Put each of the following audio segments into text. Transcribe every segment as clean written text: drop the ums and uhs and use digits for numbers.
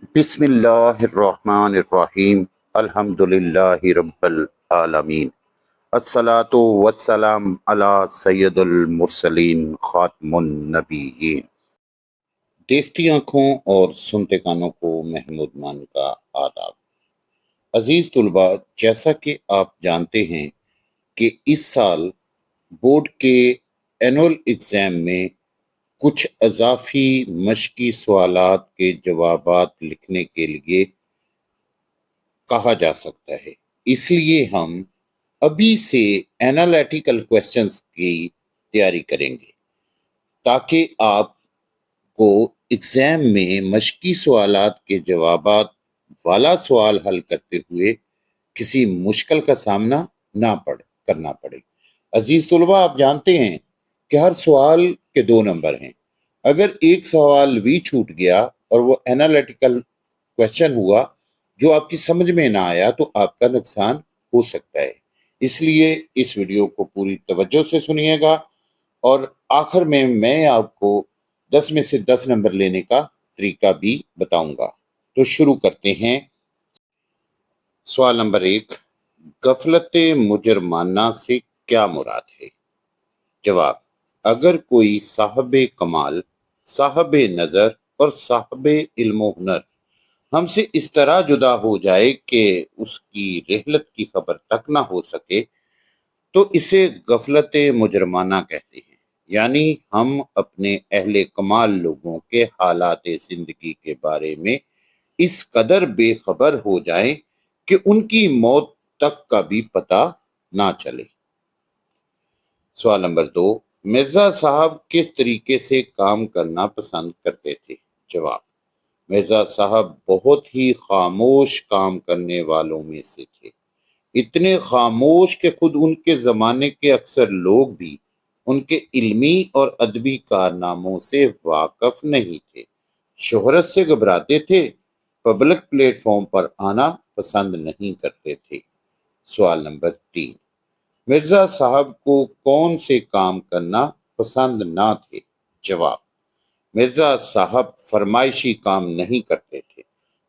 بسم اللہ الرحمن الرحیم الحمد للہ رب العالمین الصلاۃ والسلام علی سید المرسلین خاتم النبیین۔ دیکھتی آنکھوں اور سنتے کانوں کو محمود مان کا آداب۔ عزیز طلباء، جیسا کہ آپ جانتے ہیں کہ اس سال بورڈ کے اینول ایگزام میں کچھ اضافی مشقی سوالات کے جوابات لکھنے کے لیے کہا جا سکتا ہے۔ اس لیے ہم ابھی سے انالیٹیکل کویسچنز کی تیاری کریں گے تاکہ آپ کو ایگزام میں مشقی سوالات کے جوابات والا سوال حل کرتے ہوئے کسی مشکل کا سامنا نہ کرنا پڑے۔ عزیز طلباء، آپ جانتے ہیں کہ ہر سوال کے 2 نمبر ہیں۔ اگر ایک سوال بھی چھوٹ گیا اور وہ انالیٹیکل کویسچن ہوا جو آپ کی سمجھ میں نہ آیا تو آپ کا نقصان ہو سکتا ہے۔ اس لیے اس ویڈیو کو پوری توجہ سے سنیے گا اور آخر میں آپ کو 10 میں سے 10 نمبر لینے کا طریقہ بھی بتاؤں گا۔ تو شروع کرتے ہیں۔ سوال نمبر 1، غفلت مجرمانہ سے کیا مراد ہے؟ جواب: اگر کوئی صاحب کمال، صاحب نظر اور صاحب علم و ہنر ہم سے اس طرح جدا ہو جائے کہ اس کی رحلت کی خبر تک نہ ہو سکے تو اسے غفلت مجرمانہ کہتے ہیں۔ یعنی ہم اپنے اہل کمال لوگوں کے حالات زندگی کے بارے میں اس قدر بے خبر ہو جائیں کہ ان کی موت تک کا بھی پتہ نہ چلے۔ سوال نمبر 2، مرزا صاحب کس طریقے سے کام کرنا پسند کرتے تھے؟ جواب: مرزا صاحب بہت ہی خاموش کام کرنے والوں میں سے تھے۔ اتنے خاموش کہ خود ان کے زمانے کے اکثر لوگ بھی ان کے علمی اور ادبی کارناموں سے واقف نہیں تھے۔ شہرت سے گھبراتے تھے، پبلک پلیٹ فارم پر آنا پسند نہیں کرتے تھے۔ سوال نمبر 3، مرزا صاحب کو کون سے کام کرنا پسند نہ تھے؟ جواب: مرزا صاحب فرمائشی کام نہیں کرتے تھے۔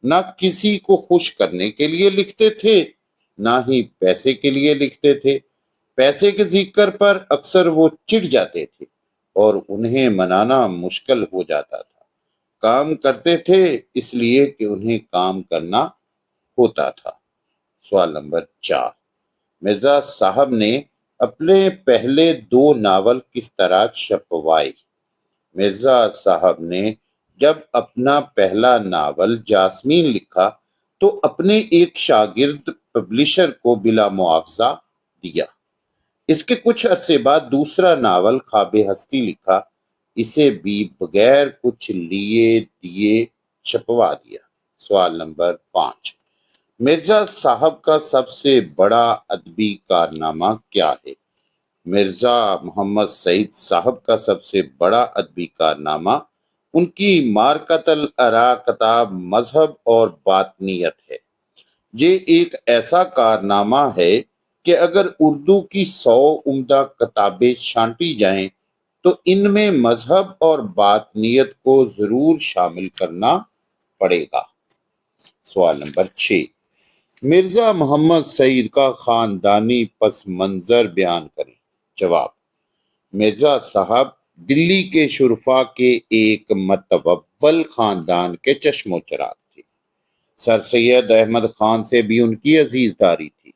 نہ کسی کو خوش کرنے کے لیے لکھتے تھے، نہ ہی پیسے کے لیے لکھتے تھے۔ پیسے کے ذکر پر اکثر وہ چڑ جاتے تھے اور انہیں منانا مشکل ہو جاتا تھا۔ کام کرتے تھے اس لیے کہ انہیں کام کرنا ہوتا تھا۔ سوال نمبر 4، مرزا صاحب نے اپنے پہلے 2 ناول کس طرح چھپوائے؟ مرزا صاحب نے جب اپنا پہلا ناول جاسمین لکھا تو اپنے ایک شاگرد پبلشر کو بلا معاوضہ دیا۔ اس کے کچھ عرصے بعد دوسرا ناول خواب ہستی لکھا، اسے بھی بغیر کچھ لیے دیے چھپوا دیا۔ سوال نمبر 5، مرزا صاحب کا سب سے بڑا ادبی کارنامہ کیا ہے؟ مرزا محمد سعید صاحب کا سب سے بڑا ادبی کارنامہ ان کی مارکۃ الآراء کتاب مذہب اور باطنیت ہے۔ یہ ایک ایسا کارنامہ ہے کہ اگر اردو کی 100 عمدہ کتابیں چھانٹی جائیں تو ان میں مذہب اور باطنیت کو ضرور شامل کرنا پڑے گا۔ سوال نمبر 6، مرزا محمد سعید کا خاندانی پس منظر بیان کریں۔ جواب: مرزا صاحب دلی کے شرفاء کے ایک متوول خاندان کے چشم و چراغ تھے۔ سر سید احمد خان سے بھی ان کی عزیز داری تھی۔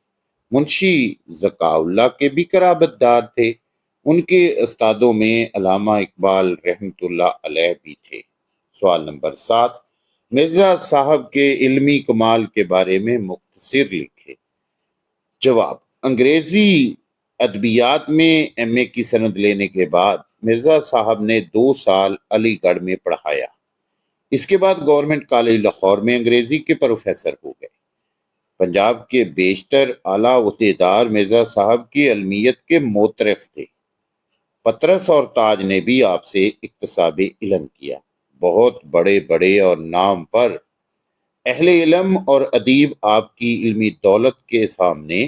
منشی ذکاء اللہ کے بھی قرابت دار تھے۔ ان کے استادوں میں علامہ اقبال رحمۃ اللہ علیہ بھی تھے۔ سوال نمبر 7، مرزا صاحب کے علمی کمال کے بارے میں مختصر لکھے۔ جواب: انگریزی ادبیات میں ایم اے کی سند لینے کے بعد مرزا صاحب نے 2 سال علی گڑھ میں پڑھایا۔ اس کے بعد گورنمنٹ کالج لاہور میں انگریزی کے پروفیسر ہو گئے۔ پنجاب کے بیشتر اعلیٰ عہدیدار مرزا صاحب کی علمیت کے معترف تھے۔ پطرس اور تاج نے بھی آپ سے اکتساب علم کیا۔ بہت بڑے بڑے اور نامور اہل علم اور ادیب آپ کی علمی دولت کے سامنے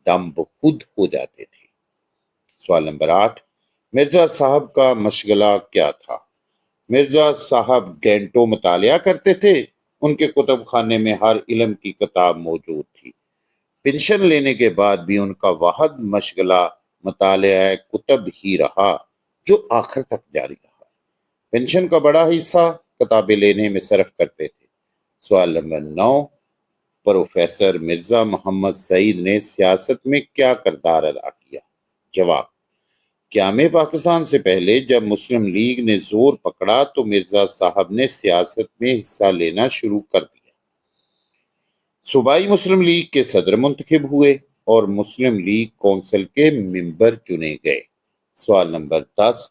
دم بخود ہو جاتے تھے۔ سوال نمبر 8، مرزا صاحب کا مشغلہ کیا تھا؟ مرزا صاحب گھنٹوں مطالعہ کرتے تھے۔ ان کے کتب خانے میں ہر علم کی کتاب موجود تھی۔ پینشن لینے کے بعد بھی ان کا واحد مشغلہ مطالعہ کتب ہی رہا، جو آخر تک جاری رہا۔ پینشن کا بڑا حصہ کتابیں لینے میں صرف کرتے تھے۔ سوال نمبر 9، پروفیسر مرزا محمد سعید نے سیاست میں کیا کردار ادا کیا؟ جواب: قیام پاکستان سے پہلے جب مسلم لیگ نے زور پکڑا تو مرزا صاحب نے سیاست میں حصہ لینا شروع کر دیا۔ صوبائی مسلم لیگ کے صدر منتخب ہوئے اور مسلم لیگ کونسل کے ممبر چنے گئے۔ سوال نمبر 10،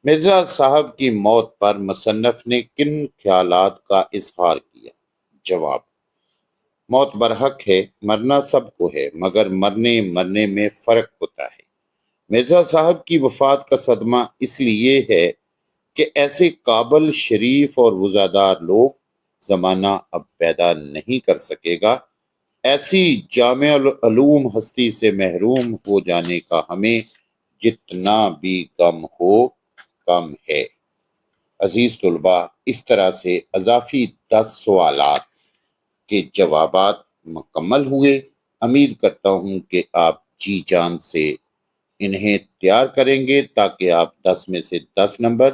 مرزا صاحب کی موت پر مصنف نے کن خیالات کا اظہار کیا؟ جواب: موت برحق ہے، مرنا سب کو ہے، مگر مرنے میں فرق ہوتا ہے۔ مرزا صاحب کی وفات کا صدمہ اس لیے ہے کہ ایسے قابل، شریف اور وزادار لوگ زمانہ اب پیدا نہیں کر سکے گا۔ ایسی جامع العلوم ہستی سے محروم ہو جانے کا ہمیں جتنا بھی غم ہو کم ہے۔ عزیز طلباء، اس طرح سے اضافی 10 سوالات کے جوابات مکمل ہوئے۔ امید کرتا ہوں کہ آپ جی جان سے انہیں تیار کریں گے تاکہ آپ 10 میں سے 10 نمبر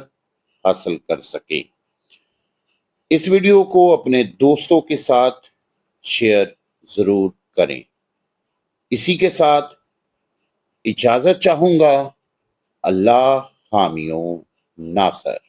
حاصل کر سکیں۔ اس ویڈیو کو اپنے دوستوں کے ساتھ شیئر ضرور کریں۔ اسی کے ساتھ اجازت چاہوں گا۔ اللہ حامیوں ناصر۔